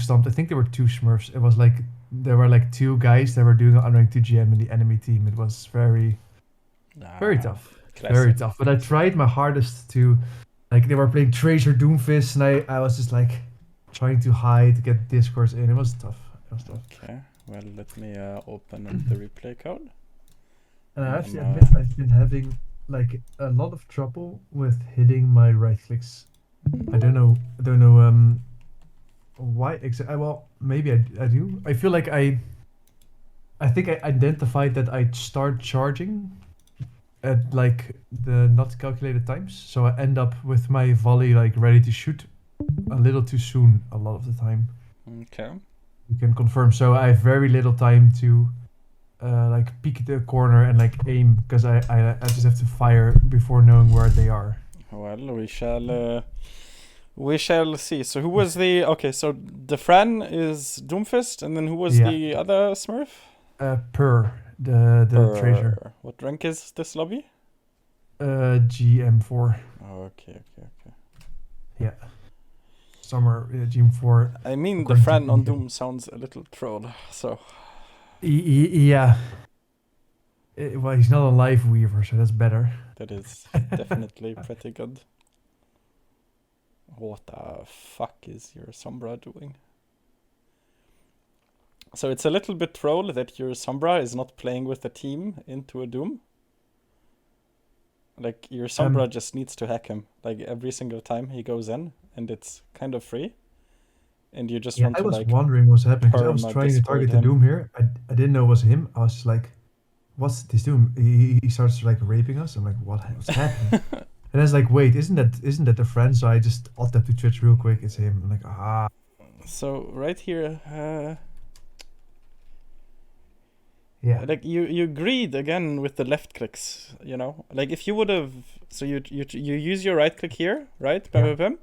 stumped. I think there were 2 Smurfs. It was like there were like 2 guys that were doing unranked 2GM in the enemy team. It was very tough. Very tough. But I tried my hardest to, like, they were playing Tracer Doomfist, and I was just like trying to hide to get discourse in. It was tough. Okay, well, let me open up the replay code. And I have to admit, I've been having like a lot of trouble with hitting my right clicks. I don't know why exactly. Well, maybe I do. I feel like I think I identified that I start charging at like the not calculated times, so I end up with my volley like ready to shoot a little too soon a lot of the time. Okay. You can confirm. So I have very little time to like peek the corner and like aim, because I just have to fire before knowing where they are. Well, we shall see. So who was the... Okay, so Dafran is Doomfist, and then who was the other Smurf? The treasure. What rank is this lobby? GM4. Okay. Yeah. Somewhere GM4. I mean, Dafran on Doom sounds a little troll, so... Yeah. Well, he's not a live weaver, so that's better. That is definitely pretty good. What the fuck is your Sombra doing? So it's a little bit troll that your Sombra is not playing with a team into a Doom. Like, your Sombra just needs to hack him, like, every single time he goes in, and it's kind of free. And you just want to, like... I was wondering what's happening, because I was trying to target the Doom here. I didn't know it was him. I was just like, what's this Doom? He starts, like, raping us. I'm like, what's happening? And I was like, wait, isn't that the friend? So I just alt tapped to Twitch real quick. It's him. I'm like, aha. So right here, yeah. Like you agreed again with the left clicks, you know. Like if you would have, so you use your right click here, right? Bam, bam, bam.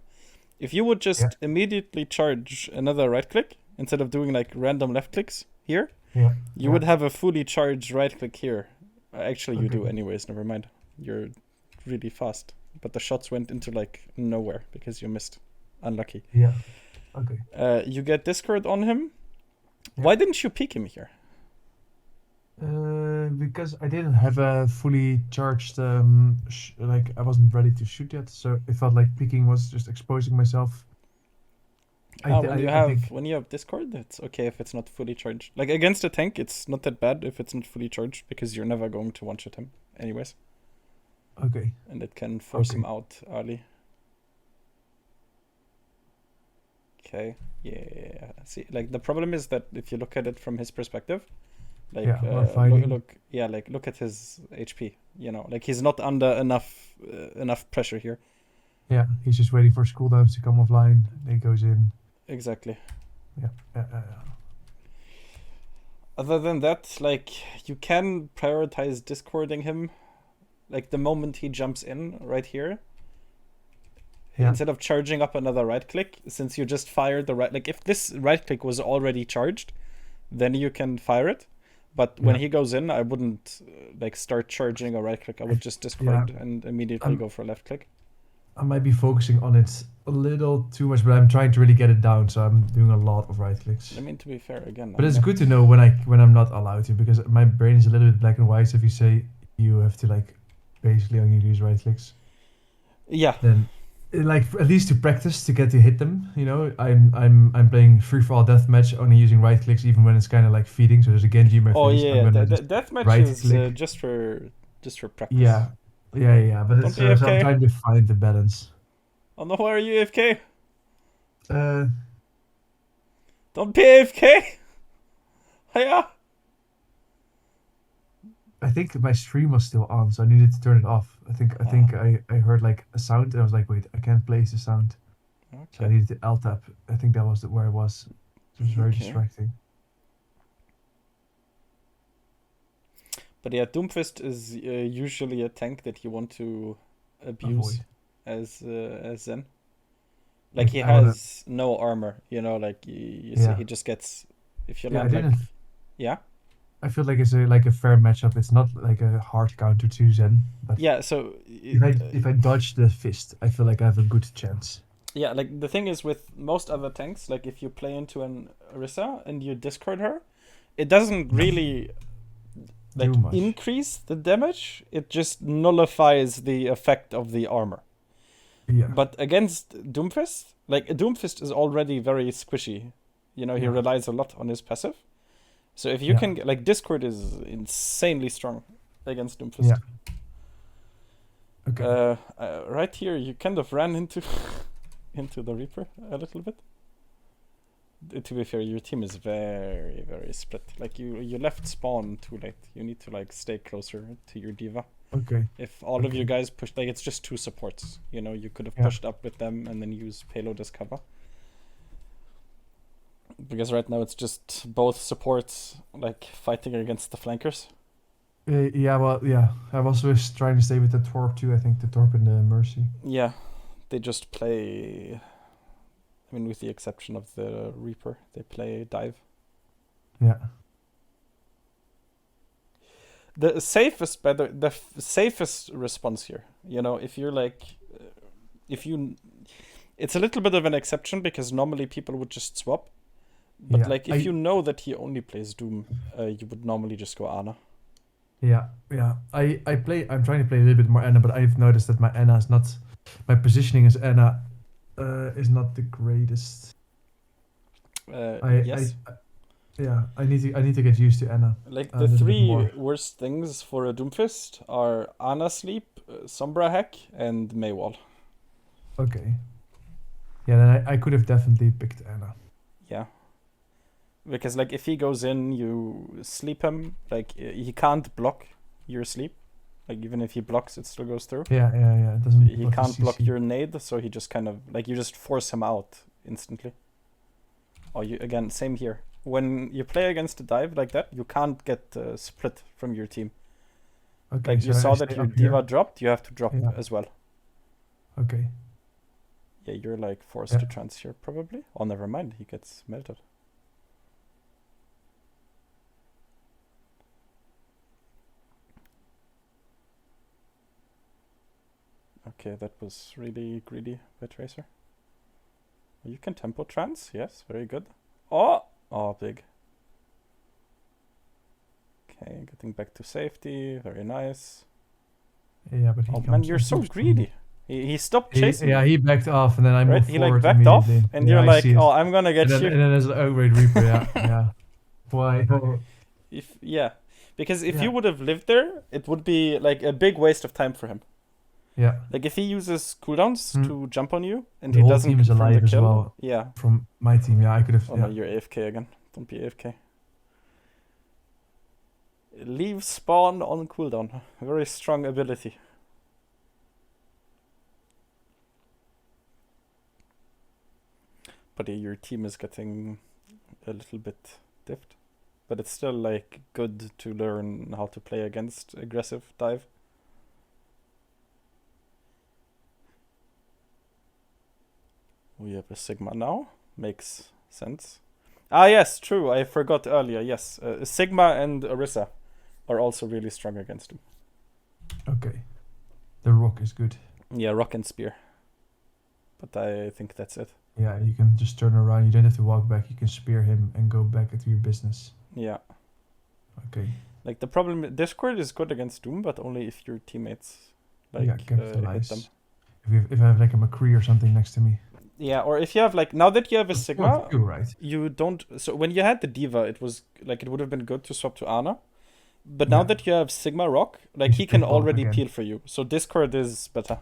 If you would just immediately charge another right click instead of doing like random left clicks here, you would have a fully charged right click here. Actually, you do anyways. Never mind. You're really fast, but the shots went into like nowhere because you missed. Unlucky. Yeah. Okay. You get Discord on him. Why didn't you peek him here? Because I didn't have a fully charged, like I wasn't ready to shoot yet, so it felt like peeking was just exposing myself. When you have Discord, it's okay if it's not fully charged. Like against a tank, it's not that bad if it's not fully charged, because you're never going to one-shot him anyways. Okay. And it can force him out early. Okay. Yeah. See, like the problem is that if you look at it from his perspective, like look at his HP. You know, like he's not under enough pressure here. Yeah, he's just waiting for his cooldowns to come offline. Then he goes in. Exactly. Yeah. Other than that, like you can prioritize discording him, like the moment he jumps in right here. Yeah. Instead of charging up another right click, since you just fired the right, like if this right click was already charged, then you can fire it. But when he goes in, I wouldn't like start charging a right click. I would just discord and immediately go for a left click. I might be focusing on it a little too much, but I'm trying to really get it down, so I'm doing a lot of right clicks. I mean, to be fair, again. But it's good to know when I'm not allowed to, because my brain is a little bit black and white. So if you say you have to like basically only use right clicks, then like at least to practice to get to hit them, you know. I'm playing free for all deathmatch, only using right clicks even when it's kind of like feeding. So there's a Genji in my face. Oh yeah, deathmatch is just for practice. Yeah, but it's so I'm trying to find the balance. Oh no, why are you AFK? Don't be AFK. Hiya. I think my stream was still on, so I needed to turn it off. I think I heard like a sound, and I was like, wait, I can't place the sound. Okay. So I needed to L tap. I think that was where I was. It was very distracting. But yeah, Doomfist is usually a tank that you want to abuse as Zen. Like he has no armor, you know, like you see he just gets, if you land like... Yeah? I feel like it's a fair matchup. It's not like a hard counter to Zen. But yeah, so... If I dodge the fist, I feel like I have a good chance. Yeah, like the thing is with most other tanks, like if you play into an Orisa and you discard her, it doesn't really like increase the damage. It just nullifies the effect of the armor. Yeah. But against Doomfist, like Doomfist is already very squishy. You know, he relies a lot on his passive. So if you can, like, Discord is insanely strong against Doomfist. Yeah. Okay. Right here, you kind of ran into the Reaper a little bit. To be fair, your team is very, very split. Like, you left spawn too late. You need to, like, stay closer to your D.Va. Okay. If all of you guys push, like, it's just 2 supports. You know, you could have pushed up with them and then use payload as cover. Because right now it's just both supports, like, fighting against the flankers. Yeah, well, yeah. I was trying to stay with the Torp too, I think, the Torp and the Mercy. Yeah, they just play... I mean, with the exception of the Reaper, they play dive. Yeah. The safest safest response here, you know, if you're like... It's a little bit of an exception because normally people would just swap. But like, if you know that he only plays Doom, you would normally just go Ana. Yeah. I'm trying to play a little bit more Ana, but I've noticed that my Ana is not... My positioning as Ana is not the greatest. Yes. I need to get used to Ana. Like, the 3 worst things for a Doomfist are Ana Sleep, Sombra Hack, and Maywall. Okay. Yeah, then I could have definitely picked Ana. Yeah. Because, like, if he goes in, you sleep him. Like, he can't block your sleep. Like, even if he blocks, it still goes through. Yeah. It doesn't. He can't block your nade, so he just kind of... Like, you just force him out instantly. Or you, again, same here. When you play against a dive like that, you can't get split from your team. Okay, like, so you saw that your D.Va dropped, you have to drop as well. Okay. Yeah, you're, like, forced to trans here, probably. Oh, never mind, he gets melted. Okay, that was really greedy by Tracer. You can tempo trans, yes, very good. Oh, big. Okay, getting back to safety, very nice. Yeah, but oh man, you're so greedy. He stopped chasing. Yeah, he backed off, and then I moved he forward. Like backed off, and you're like, oh, I'm gonna get you. And then there's an great Reaper. Yeah. Why? Because if you would have lived there, it would be like a big waste of time for him. Yeah. Like, if he uses cooldowns to jump on you, and the he whole doesn't team is alive as well. Yeah. From my team, I could have. Oh no, you're AFK again. Don't be AFK. Leave spawn on cooldown. Very strong ability. But your team is getting a little bit diffed. But it's still, like, good to learn how to play against aggressive dive. We have a Sigma now. Makes sense. Ah, yes, true. I forgot earlier. Yes, Sigma and Orisa are also really strong against him. Okay. The rock is good. Yeah, rock and spear. But I think that's it. Yeah, you can just turn around. You don't have to walk back. You can spear him and go back into your business. Yeah. Okay. Like, the problem... Discord is good against Doom, but only if your teammates, like, hit them. If I have, like, a McCree or something next to me. Yeah, or if you have, like... Now that you have a Sigma... You're right. You don't... So, when you had the D.Va, it was... Like, it would have been good to swap to Ana. But now that you have Sigma Rock, like, he can already peel for you. So, Discord is better.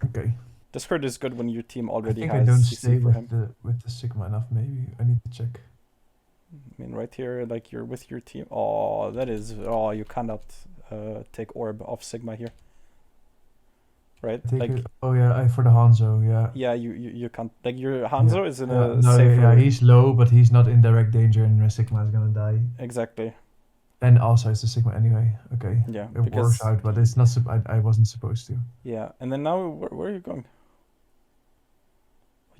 Okay. Discord is good when your team already has I don't CC stay for him. with the Sigma enough, maybe. I need to check. I mean, right here, like, you're with your team. Oh, that is... Oh, you cannot take Orb off Sigma here. Right? Like, oh, yeah, for the Hanzo, yeah. Yeah, you can't... Like, your Hanzo is in a safer... Yeah, he's low, but he's not in direct danger, and Sigma is gonna die. Exactly. And also it's the Sigma anyway. Okay. Yeah, it works out, but it's not. I wasn't supposed to. Yeah, and then now where are you going?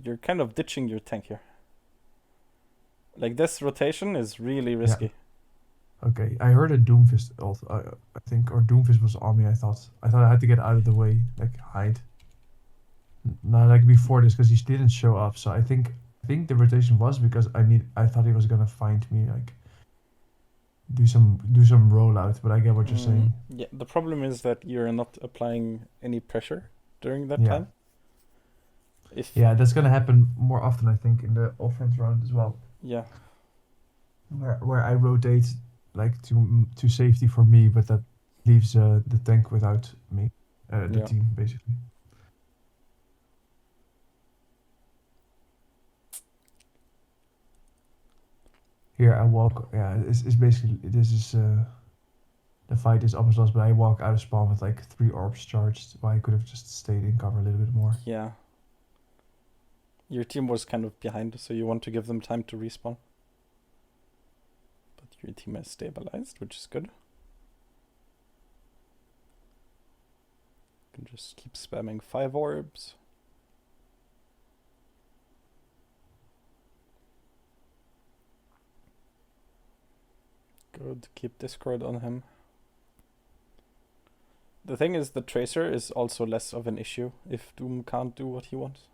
You're kind of ditching your tank here. Like, this rotation is really risky. Yeah. Okay, I heard a Doomfist also. I think, or Doomfist was on me. I thought I had to get out of the way, like hide. No, like before this, because he didn't show up. So I think the rotation was because I thought he was gonna find me, like do some rollout. But I get what you're saying. Yeah, the problem is that you're not applying any pressure during that Yeah. time. Yeah, that's gonna happen more often, I think, in the offense round as well. Yeah. Where I rotate like to safety for me, but that leaves the tank without me, the team basically. Here I walk. Yeah, it's basically this is the fight is almost lost, but I walk out of spawn with like 3 orbs charged. Why I could have just stayed in cover a little bit more. Yeah. Your team was kind of behind, so you want to give them time to respawn. But your team has stabilized, which is good. You can just keep spamming 5 orbs. Good, keep Discord on him. The thing is, the Tracer is also less of an issue if Doom can't do what he wants.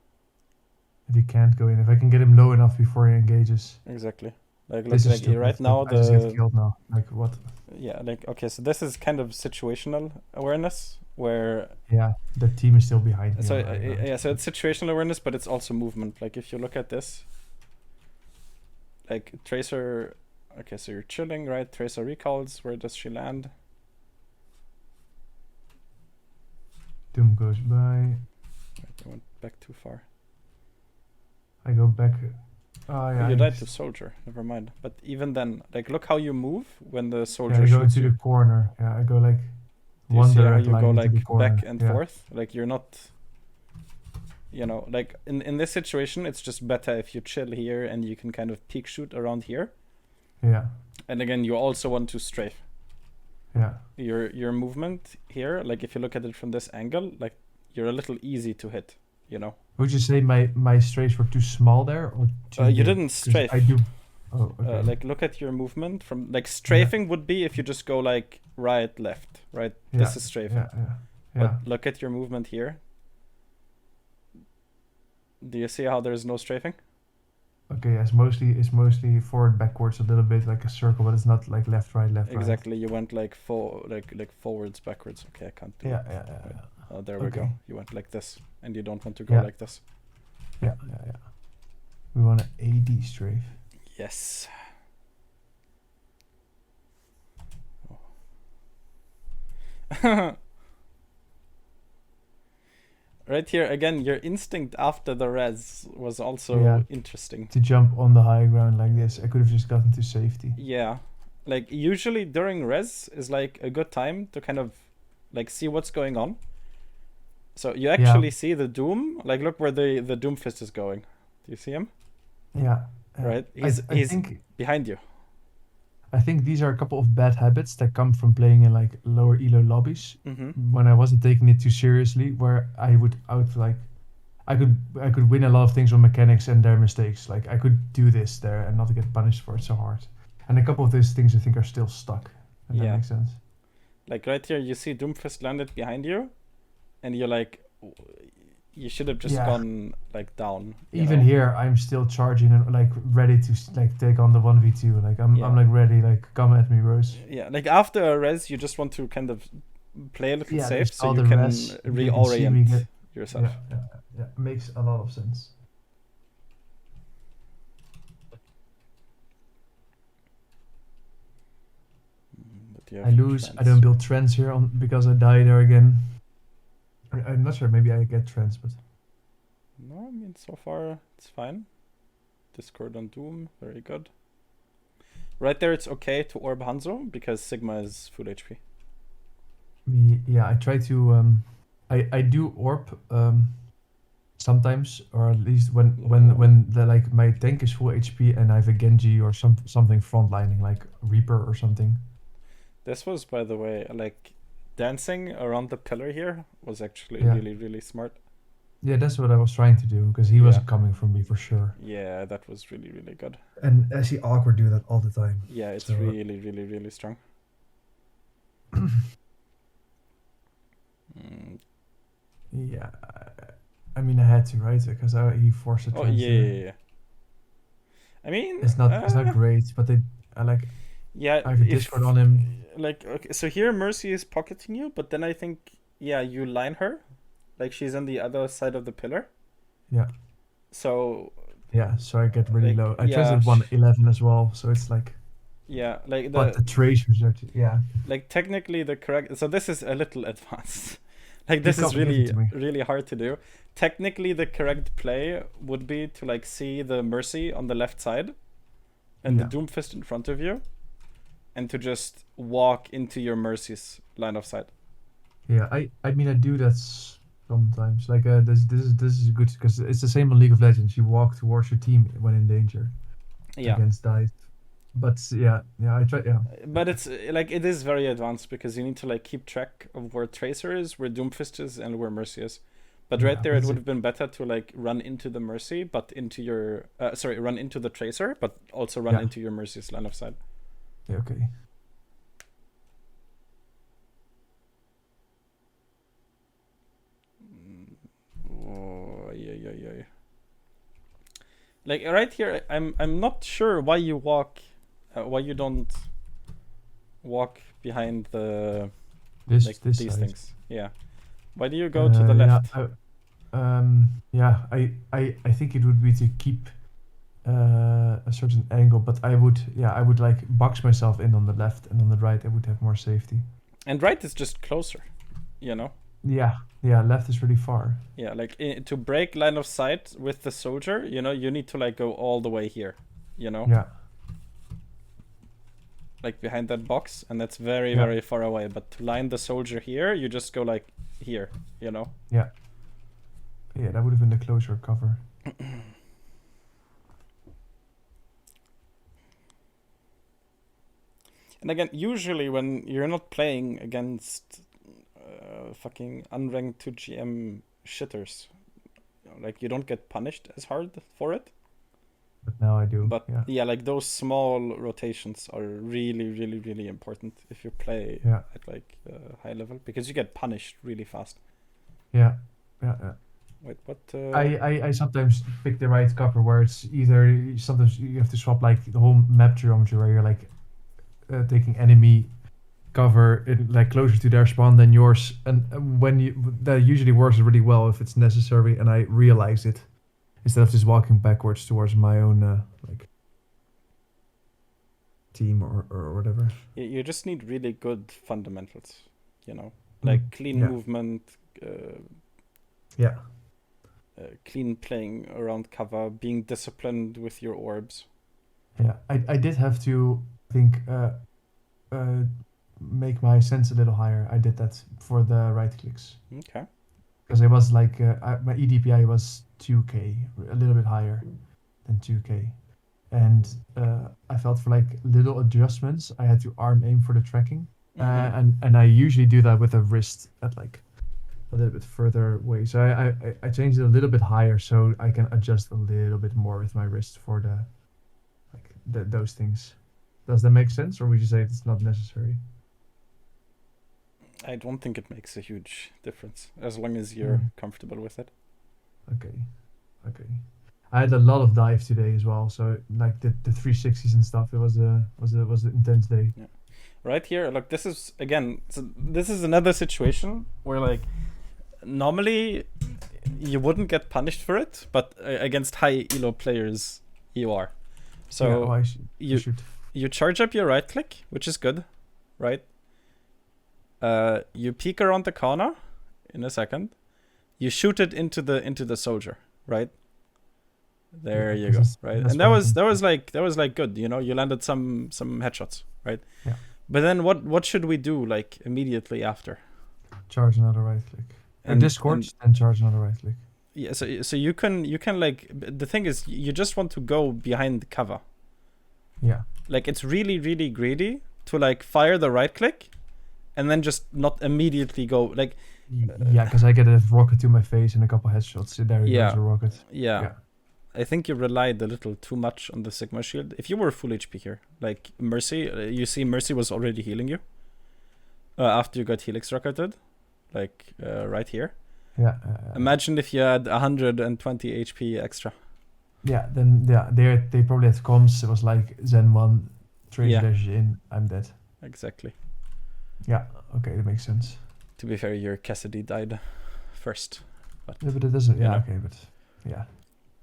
If he can't go in, if I can get him low enough before he engages. Exactly. Like, look, like right now, I just get killed now. Like, what? Yeah, like, okay, so this is kind of situational awareness, where... Yeah, the team is still behind me. So, yeah, so it's situational awareness, but it's also movement. Like, if you look at this, like, Tracer... Okay, so you're chilling, right? Tracer recalls. Where does she land? Doom goes by. I went back too far. I go back. Oh, yeah. You died to soldier. Never mind. But even then, like, look how you move when the soldier shoots you. I go into you. the corner. Yeah, I go like one direct line into the corner. Back and forth? Like, you're not... You know, like, in this situation, it's just better if you chill here and you can kind of peek shoot around here. Yeah. And again, you also want to strafe. Yeah. Your movement here, like if you look at it from this angle, like you're a little easy to hit, you know. Would you say my strafes were too small there, or too you didn't strafe? I do. Oh, okay. Like look at your movement from like strafing would be if you just go like right, left, right. Yeah. This is strafing. Yeah. But look at your movement here. Do you see how there's no strafing? Okay, yeah, it's mostly forward, backwards, a little bit like a circle, but it's not like left, right, left, right. Exactly, you went like like forwards, backwards. Okay, I can't do it. Yeah. Oh, there we go. You went like this, and you don't want to go like this. Yeah. We want an AD strafe. Yes. Oh. Right here, again, your instinct after the res was also interesting. To jump on the high ground like this. I could have just gotten to safety. Yeah. Like, usually during res is like a good time to kind of like see what's going on. So you actually see the Doom. Like, look where the Doomfist is going. Do you see him? Yeah. Right? He's behind you. I think these are a couple of bad habits that come from playing in like lower elo lobbies when I wasn't taking it too seriously, where I could win a lot of things on mechanics and their mistakes. Like I could do this there and not get punished for it so hard. And a couple of those things I think are still stuck. If that makes sense. Like right here, you see Doomfist landed behind you, and you're like, you should have just gone like down. Even here, I'm still charging and like ready to like take on the 1v2. Like I'm like ready. Like come at me, bros. Yeah, like after a res, you just want to kind of play a little safe so you can reorient yourself. Yeah, makes a lot of sense. I lose. I don't build trends here because I die there again. I'm not sure. Maybe I get trends, but no. I mean, so far it's fine. Discord on Doom, very good. Right there, it's okay to orb Hanzo because Sigma is full HP. Yeah, I try to. I do orb sometimes, or at least when the like my tank is full HP and I have a Genji or something frontlining like Reaper or something. This was, by the way, like. Dancing around the pillar here was actually really, really smart. Yeah, that's what I was trying to do because he was coming from me for sure. Yeah, that was really, really good. And I see Awkward do that all the time. Yeah, it's really, really, really strong. Yeah. I mean, I had to, right? Because he forced a transfer. Oh yeah. I mean, it's not great, but I like. Yeah, I have a Discord on him. Like, okay, so here Mercy is pocketing you, but then I think, yeah, you line her, like she's on the other side of the pillar. Yeah. So. Yeah, so I get really like, low. I translated 111 as well, so it's like. Yeah, like But the tracers are yeah. Like technically the correct. So this is a little advanced. Like this is really hard to do. Technically, the correct play would be to like see the Mercy on the left side, and the Doomfist in front of you, and to just walk into your Mercy's line of sight. Yeah, I mean I do that sometimes. Like this is good because it's the same on League of Legends. You walk towards your team when in danger. Yeah. Against dive. But yeah, I try. Yeah. But it's like it is very advanced because you need to like keep track of where Tracer is, where Doomfist is, and where Mercy is. But right there, it would have been better to like run into the Mercy, but into your run into the Tracer, but also run into your Mercy's line of sight. Yeah, okay. Oh yeah. Like right here, I'm not sure why you walk, why you don't walk behind the these side. Things. Yeah. Why do you go to the left? I think it would be to keep a certain angle, but I would like box myself in on the left, and on the right I would have more safety. And right is just closer, you know. Yeah, left is really far. Yeah, like to break line of sight with the soldier, you know, you need to like go all the way here, you know. Yeah. Like behind that box, and that's very far away. But to line the soldier here, you just go like here, you know. Yeah, that would have been the closer cover. And again, usually when you're not playing against fucking unranked 2GM shitters, like you don't get punished as hard for it. But now I do. But yeah, like those small rotations are really important if you play at like high level, because you get punished really fast. Yeah. Wait, what? I sometimes pick the right cover where it's either sometimes you have to swap like the whole map geometry where you're like taking enemy cover like closer to their spawn than yours, and when that usually works really well if it's necessary, and I realize it instead of just walking backwards towards my own like team or whatever. You just need really good fundamentals, you know, like clean movement. Clean playing around cover, being disciplined with your orbs. Yeah, I did have to think make my sense a little higher. I did that for the right clicks. Okay. Because it was like my EDPI was 2k, a little bit higher than 2k, and I felt for like little adjustments I had to arm aim for the tracking, and I usually do that with a wrist at like a little bit further away. So I changed it a little bit higher so I can adjust a little bit more with my wrist for those things. Does that make sense, or would you say it's not necessary? I don't think it makes a huge difference as long as you're comfortable with it. Okay. I had a lot of dive today as well, so like the 360s and stuff. It was an intense day. Yeah. Right here, look, this is again. So this is another situation where like normally you wouldn't get punished for it, but against high elo players you are. So you charge up your right click, which is good, right? You peek around the corner in a second. You shoot it into the soldier, right? There you go, right? And that was like good, you know. You landed some headshots, right? Yeah. But then what should we do like immediately after? Charge another right click. And Discord and charge another right click. Yeah, so you can like, the thing is you just want to go behind cover. Yeah. Like it's really greedy to like fire the right click and then just not immediately go like. Yeah, because I get a rocket to my face and a couple headshots. So there goes a rocket. Yeah. I think you relied a little too much on the Sigma shield. If you were full HP here, like Mercy, you see Mercy was already healing you after you got helix rocketed, like right here. Yeah. Imagine if you had 120 HP extra. Yeah, then they probably had comms. It was like Zen 1, Tracer dash in, I'm dead. Exactly. Yeah, okay, that makes sense. To be fair, your Cassidy died first. But, yeah, but it doesn't. Yeah, okay, but yeah.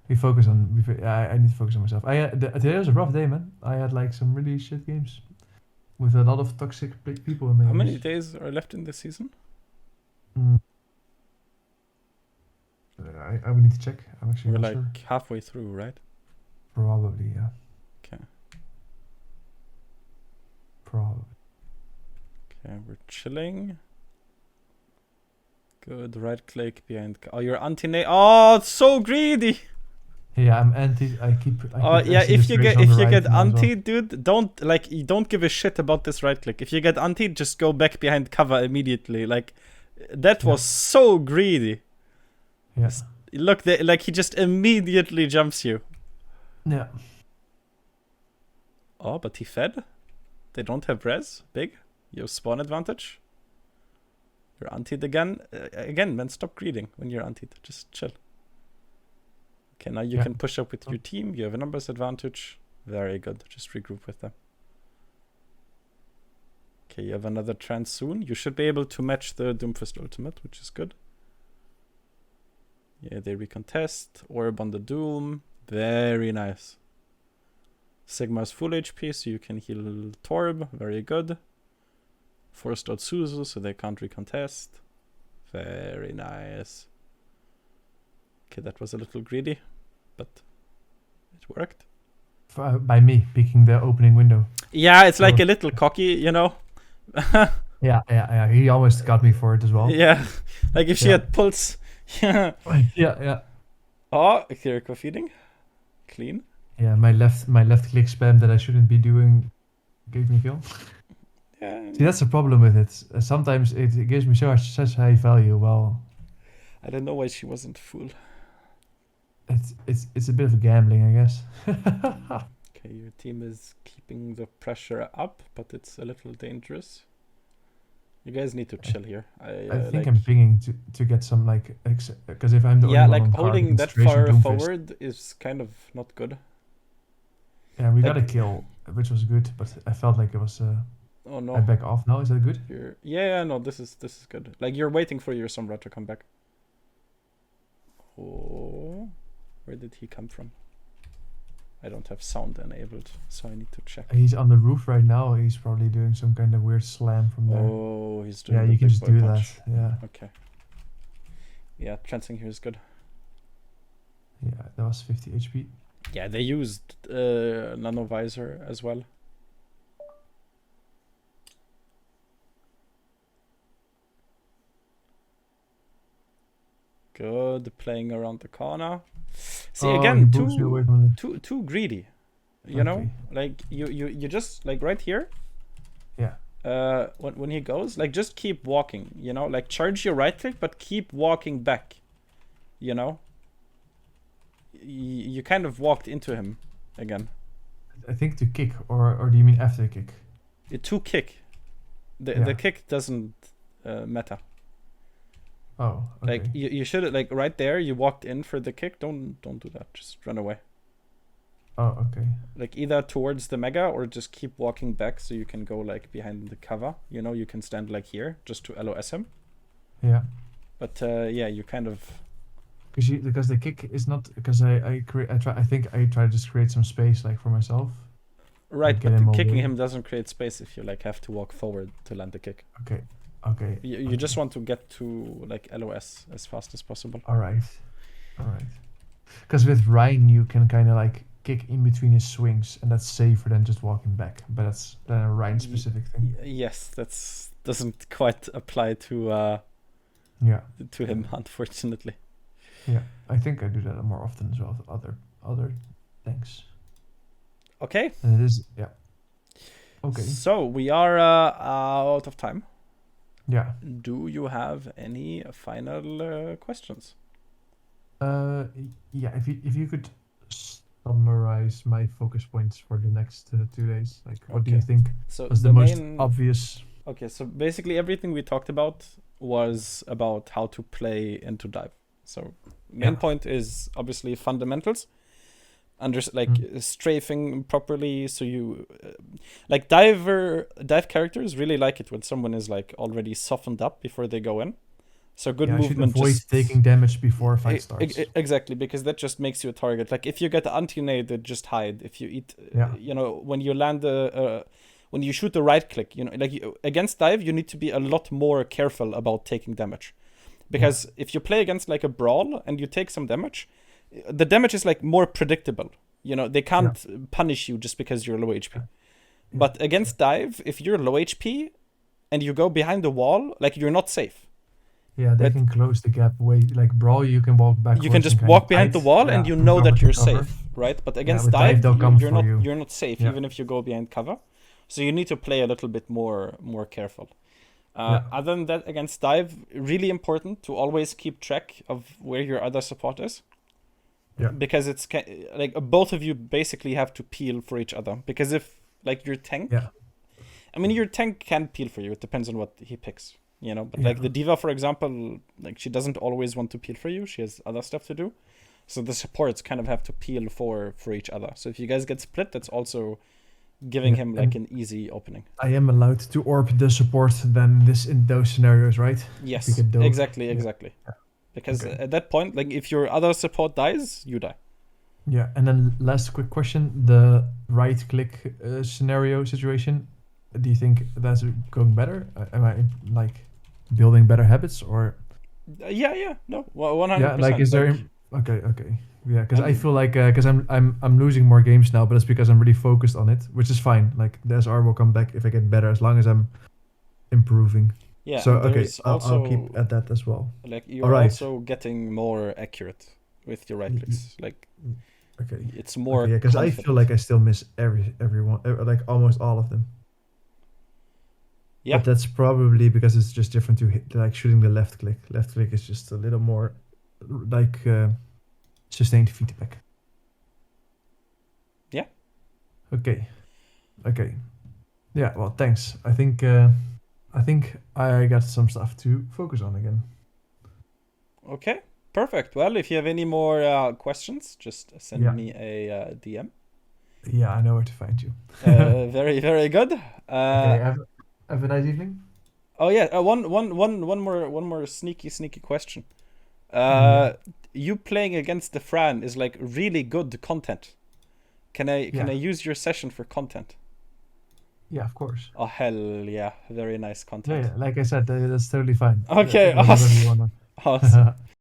We focus on. I need to focus on myself. Today was a rough day, man. I had like some really shit games with a lot of toxic people in my How many days are left in this season? I would need to check. I'm actually We're not like sure. halfway through, right? Probably, yeah. Okay. Probably. Okay, we're chilling. Good. Right click behind. Oh, you're anti-nade. Oh, it's so greedy. Yeah, I'm anti. I keep yeah, if you get anti, dude, don't give a shit about this right click. If you get anti, just go back behind cover immediately. Like, that was so greedy. Yeah. Look, like he just immediately jumps you. Yeah. Oh, but he fed. They don't have res. Big. You have spawn advantage. You're antied again. Again, man, stop greeting when you're antied. Just chill. Okay, now you can push up with your team. You have a numbers advantage. Very good. Just regroup with them. Okay, you have another trance soon. You should be able to match the Doomfist ultimate, which is good. Yeah, they recontest. Orb on the Doom. Very nice. Sigma's full HP, so you can heal Torb. Very good. Forced out Suzu, so they can't recontest. Very nice. Okay, that was a little greedy, but it worked. By me picking the opening window. Yeah, it's like a little cocky, you know? Yeah. He almost got me for it as well. Yeah, like if she had pulse. Yeah. Oh, Kiriko feeding. Clean. Yeah, my left click spam that I shouldn't be doing gave me kill. Yeah. See, that's the problem with it. Sometimes it gives me such high value. Well, I don't know why she wasn't full. It's a bit of gambling, I guess. Okay, your team is keeping the pressure up, but it's a little dangerous. You guys need to chill here. I think I'm pinging to get some like, because if I'm the only one on holding that far forward is kind of not good. Yeah, we got a kill, which was good, but I felt like it was. Oh no! I back off now. Is that good? No, this is good. Like you're waiting for your Sombra to come back. Oh, where did he come from? I don't have sound enabled, so I need to check. He's on the roof right now. He's probably doing some kind of weird slam from there. Oh, he's doing. Yeah, you can just do that. Yeah. Okay. Yeah, trancing here is good. Yeah, that was 50 HP. Yeah, they used Nano Visor as well. Good, playing around the corner. See, again, too greedy. You know, like you just like right here. Yeah. When he goes, like just keep walking. You know, like charge your right click, but keep walking back. You know. You kind of walked into him again. I think to kick, or do you mean after the kick? To kick. The kick doesn't matter. Oh, okay. Like you should, like right there, you walked in for the kick. Don't do that. Just run away. Oh, okay. Like either towards the mega or just keep walking back so you can go like behind the cover. You know, you can stand like here just to LOS him. Yeah. But you kind of. Because the kick is not, because I think I try to just create some space like for myself. Right, but kicking him doesn't create space if you like have to walk forward to land the kick. Okay. You just want to get to like LOS as fast as possible. All right. Because with Ryan you can kind of like kick in between his swings, and that's safer than just walking back. But that's a Ryan specific thing. Yes, that's doesn't quite apply to to him, unfortunately. Yeah, I think I do that more often as well with other things. Okay. And it is okay. So we are out of time. Yeah. Do you have any final questions? Yeah. If you could summarize my focus points for the next 2 days, like what do you think was the most obvious? Okay, so basically everything we talked about was about how to play into dive. So main point is obviously fundamentals. Strafing properly, so you like dive characters really like it when someone is like already softened up before they go in. So good movement. Should avoid taking damage before fight starts. Exactly, because that just makes you a target. Like if you get anti-nade, just hide. If you eat, when you land when you shoot the right click, against dive, you need to be a lot more careful about taking damage, because if you play against like a brawl and you take some damage, the damage is like more predictable. They can't punish you just because you're low HP. But against dive, if you're low HP and you go behind the wall, like you're not safe. Yeah, they can close the gap way. Like brawl, you can walk back. You can just walk behind the wall and you know that you're safe, right? But against dive, you're not safe even if you go behind cover. So you need to play a little bit more careful. Other than that, against dive, really important to always keep track of where your other support is. Yeah. Because it's like both of you basically have to peel for each other. Because if like your tank, I mean your tank can peel for you. It depends on what he picks, But like the diva, for example, like she doesn't always want to peel for you. She has other stuff to do. So the supports kind of have to peel for each other. So if you guys get split, that's also giving him like an easy opening. I am allowed to orb the support then in those scenarios, right? Yes, exactly. Yeah. Because at that point, like if your other support dies, you die. Yeah, and then last quick question: the right click scenario situation. Do you think that's going better? Am I like building better habits or? No, 100%. Yeah, like is there? Okay. Yeah, because I feel like because I'm losing more games now, but it's because I'm really focused on it, which is fine. Like the SR will come back if I get better, as long as I'm improving. Yeah. So I'll keep at that as well. Like you're also getting more accurate with your right clicks. Like it's more. Yeah, because I feel like I still miss everyone, like almost all of them. Yeah. But that's probably because it's just different to hit, like shooting the left click. Left click is just a little more like sustained feedback. Yeah. Okay. Yeah. Well, thanks. I think I got some stuff to focus on again. Okay. Perfect. Well, if you have any more questions, just send me a DM. Yeah, I know where to find you. Very, very good. Okay, have a nice evening. Oh yeah, one more sneaky question. You playing against Dafran is like really good content. Can I use your session for content? Yeah, of course. Oh hell yeah, very nice content. Yeah, like I said, that's totally fine. Okay, awesome.